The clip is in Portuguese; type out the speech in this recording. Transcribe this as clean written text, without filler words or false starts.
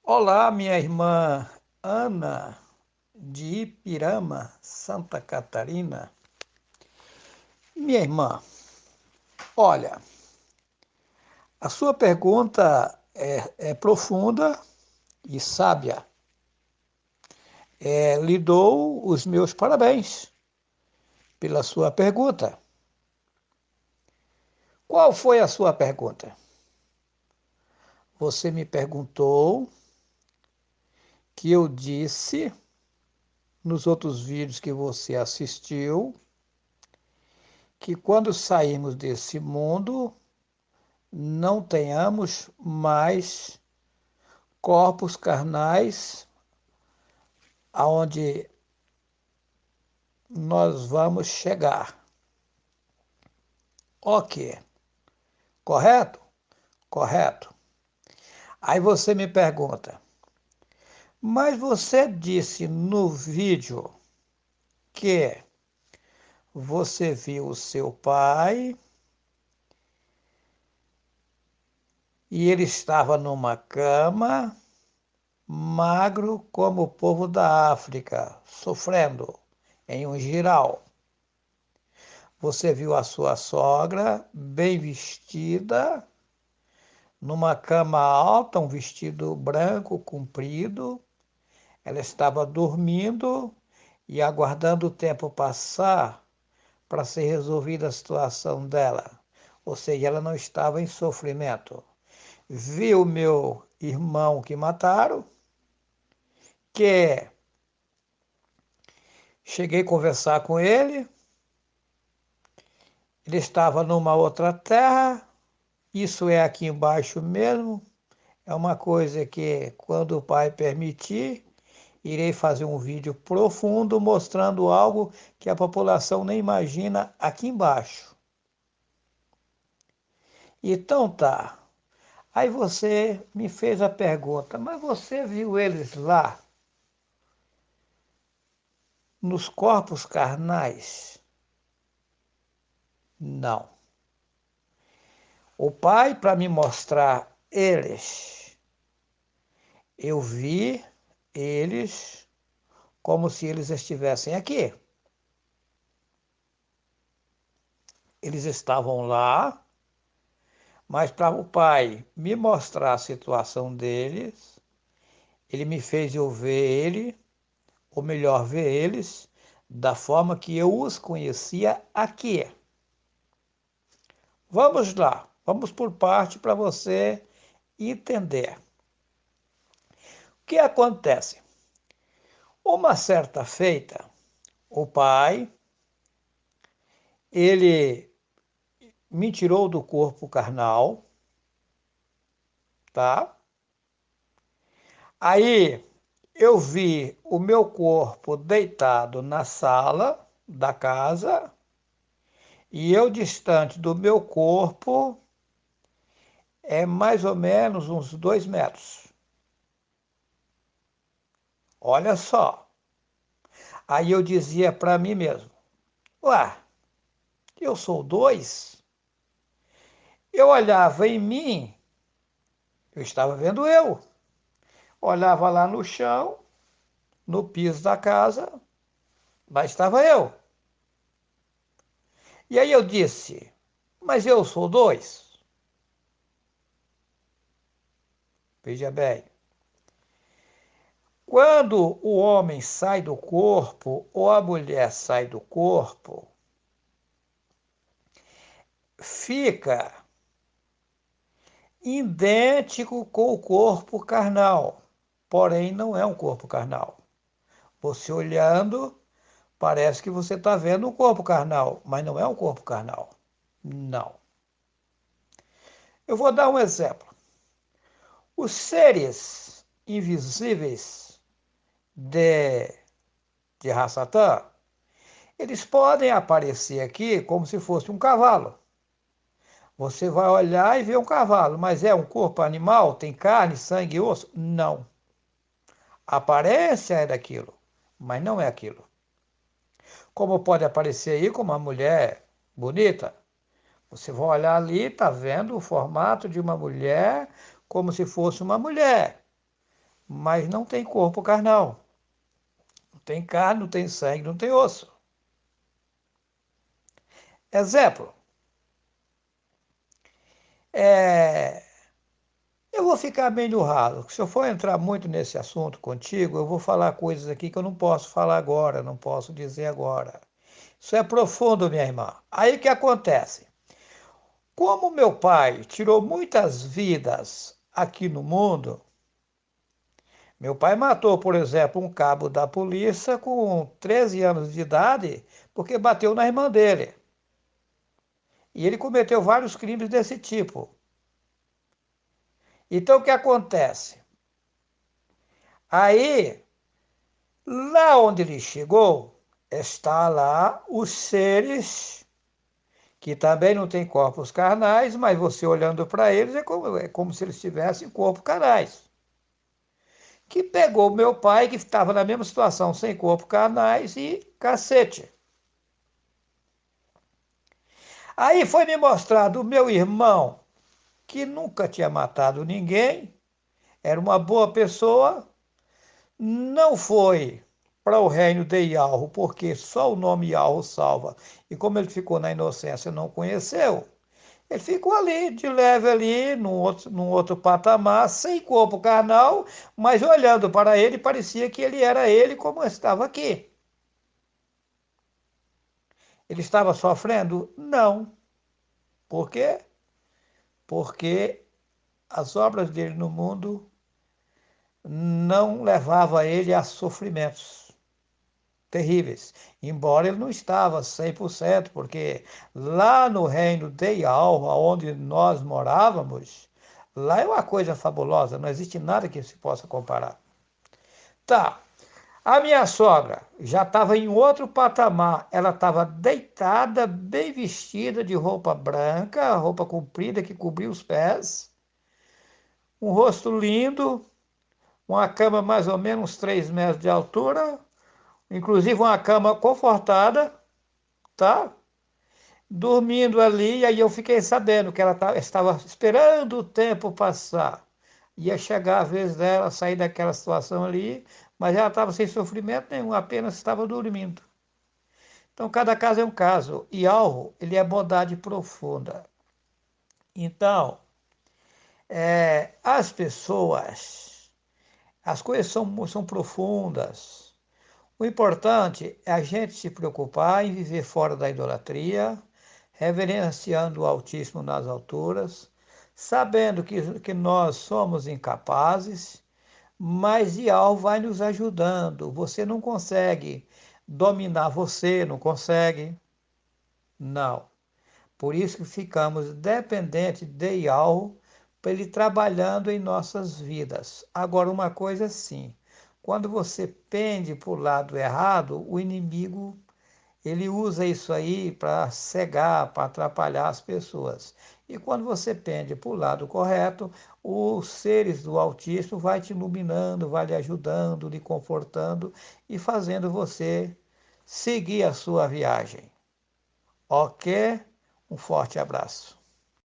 Olá, minha irmã Ana, de Ipirama, Santa Catarina. Minha irmã, olha, a sua pergunta é profunda e sábia. Lhe dou os meus parabéns pela sua pergunta. Qual foi a sua pergunta? Você me perguntou que eu disse nos outros vídeos que você assistiu que quando sairmos desse mundo não tenhamos mais corpos carnais aonde nós vamos chegar. Ok, correto? Correto. Aí você me pergunta, mas você disse no vídeo que você viu o seu pai e ele estava numa cama, magro como o povo da África, sofrendo em um jiral. Você viu a sua sogra bem vestida, numa cama alta, um vestido branco comprido. Ela estava dormindo e aguardando o tempo passar para ser resolvida a situação dela. Ou seja, ela não estava em sofrimento. Viu meu irmão que mataram, que cheguei a conversar com ele. Ele estava numa outra terra, isso é aqui embaixo mesmo. É uma coisa que, quando o Pai permitir, irei fazer um vídeo profundo mostrando algo que a população nem imagina aqui embaixo. Então tá. Aí você me fez a pergunta, mas você viu eles lá, nos corpos carnais? Não. O Pai, para me mostrar eles, eu vi eles como se eles estivessem aqui. Eles estavam lá, mas para o Pai me mostrar a situação deles, ele me fez eu ver ele, ou melhor, ver eles, da forma que eu os conhecia aqui. Vamos lá, vamos por parte para você entender. O que acontece? Uma certa feita, o Pai, ele me tirou do corpo carnal, tá? Aí eu vi o meu corpo deitado na sala da casa e eu distante do meu corpo é mais ou menos uns 2 metros. Olha só. Aí eu dizia para mim mesmo, ué, eu sou dois? Eu olhava em mim, eu estava vendo eu. Olhava lá no chão, no piso da casa, lá estava eu. E aí eu disse, mas eu sou dois? Veja bem, quando o homem sai do corpo ou a mulher sai do corpo, fica idêntico com o corpo carnal, porém não é um corpo carnal. Você olhando, parece que você está vendo um corpo carnal, mas não é um corpo carnal. Não. Eu vou dar um exemplo. Os seres invisíveis de, de Rassatã, eles podem aparecer aqui como se fosse um cavalo. Você vai olhar e ver um cavalo, mas é um corpo animal? Tem carne, sangue e osso? Não. A aparência é daquilo, mas não é aquilo. Como pode aparecer aí como uma mulher bonita? Você vai olhar ali, está vendo o formato de uma mulher como se fosse uma mulher. mas não tem corpo carnal. Não tem carne, não tem sangue, não tem osso. Exemplo, é, eu vou ficar meio ralo. Se eu for entrar muito nesse assunto contigo, eu vou falar coisas aqui que eu não posso falar agora, não posso dizer agora. Isso é profundo, minha irmã. Aí o que acontece? Como meu pai tirou muitas vidas aqui no mundo, meu pai matou, por exemplo, um cabo da polícia com 13 anos de idade porque bateu na irmã dele. E ele cometeu vários crimes desse tipo. Então o que acontece? Aí, lá onde ele chegou, está lá os seres que também não têm corpos carnais, mas você olhando para eles é como se eles tivessem corpos carnais. Que pegou meu pai, que estava na mesma situação, sem corpo carnais, e cacete. Aí foi me mostrado o meu irmão, que nunca tinha matado ninguém, era uma boa pessoa, não foi para o reino de Ialro, porque só o nome Ialro salva. E como ele ficou na inocência, não conheceu, ele ficou ali, de leve ali, num outro patamar, sem corpo carnal, mas olhando para ele, parecia que ele era ele como estava aqui. Ele estava sofrendo? Não. Por quê? Porque as obras dele no mundo não levavam ele a sofrimentos terríveis. Embora ele não estava 100%, porque lá no reino de Ialva, onde nós morávamos, lá é uma coisa fabulosa, não existe nada que se possa comparar. Tá, a minha sogra já estava em outro patamar. Ela estava deitada, bem vestida, de roupa branca, roupa comprida que cobria os pés, um rosto lindo, uma cama mais ou menos uns 3 metros de altura, inclusive uma cama confortada, tá? Dormindo ali, e aí eu fiquei sabendo que ela estava esperando o tempo passar. Ia chegar a vez dela sair daquela situação ali, mas ela estava sem sofrimento nenhum, apenas estava dormindo. Então, cada caso é um caso. E algo, ele é bondade profunda. Então, as pessoas, as coisas são profundas. O importante é a gente se preocupar em viver fora da idolatria, reverenciando o Altíssimo nas alturas, sabendo que nós somos incapazes, mas Ial vai nos ajudando. Você não consegue dominar você, não consegue? Não. Por isso que ficamos dependentes de Ial para ele trabalhando em nossas vidas. Agora, uma coisa sim, quando você pende para o lado errado, o inimigo ele usa isso aí para cegar, para atrapalhar as pessoas. E quando você pende para o lado correto, os seres do Altíssimo vai te iluminando, vai lhe ajudando, lhe confortando e fazendo você seguir a sua viagem. Ok? Um forte abraço.